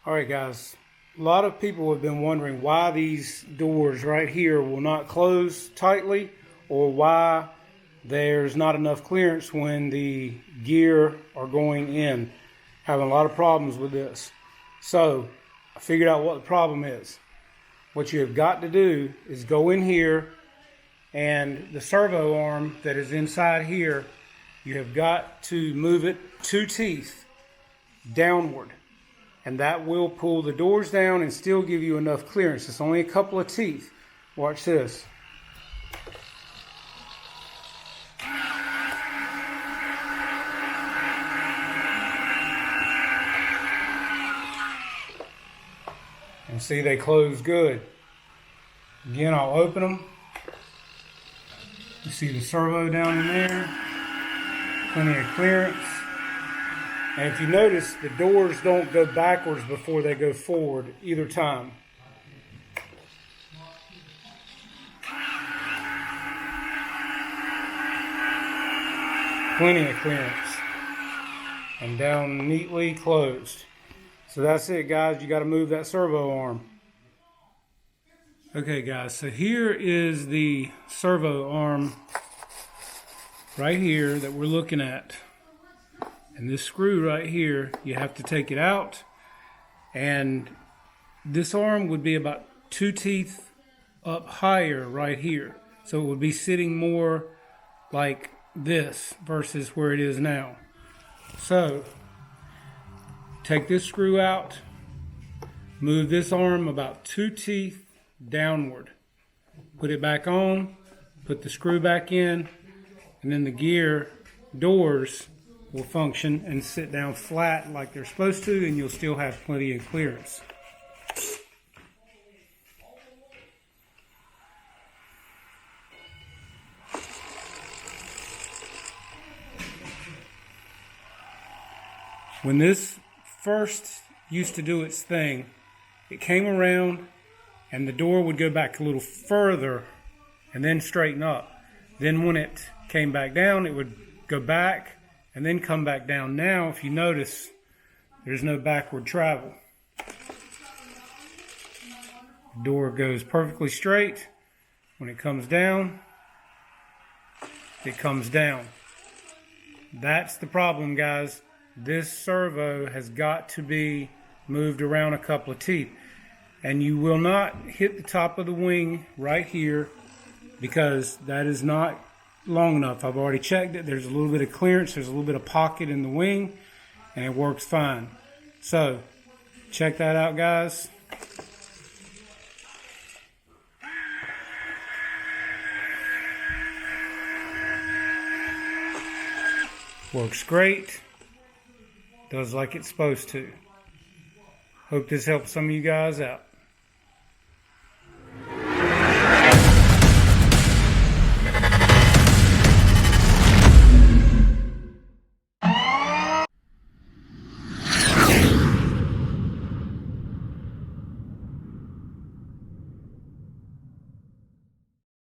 Alright guys, a lot of people have been wondering why these doors right here will not close tightly, or why there's not enough clearance when the gear are going in. Having a lot of problems with this. So I figured out what the problem is. What you have got to do is go in here, and the servo arm that is inside here, you have got to move it 2 teeth downward. And that will pull the doors down and still give you enough clearance. It's only a couple of teeth. Watch this. And see, they close good. Again, I'll open them. You see the servo down in there. Plenty of clearance. And if you notice, the doors don't go backwards before they go forward either time. Plenty of clearance. And down neatly closed. So that's it, guys. You got to move that servo arm. Okay, guys. So here is the servo arm right here that we're looking at. And this screw right here, you have to take it out. And this arm would be about 2 teeth up higher right here. So it would be sitting more like this versus where it is now. So take this screw out, move this arm about 2 teeth downward. Put it back on, put the screw back in, and then the gear doors will function and sit down flat like they're supposed to, and you'll still have plenty of clearance. When this first used to do its thing, it came around and the door would go back a little further and then straighten up. Then when it came back down, it would go back and then come back down. Now, if you notice, there's no backward travel. The door goes perfectly straight. When it comes down, it comes down. That's the problem, guys. This servo has got to be moved around a couple of teeth. And you will not hit the top of the wing right here, because that is not long enough. I've already checked it. There's a little bit of clearance. There's a little bit of pocket in the wing, and it works fine. So check that out, guys. Works great. Does like it's supposed to. Hope this helps some of you guys out.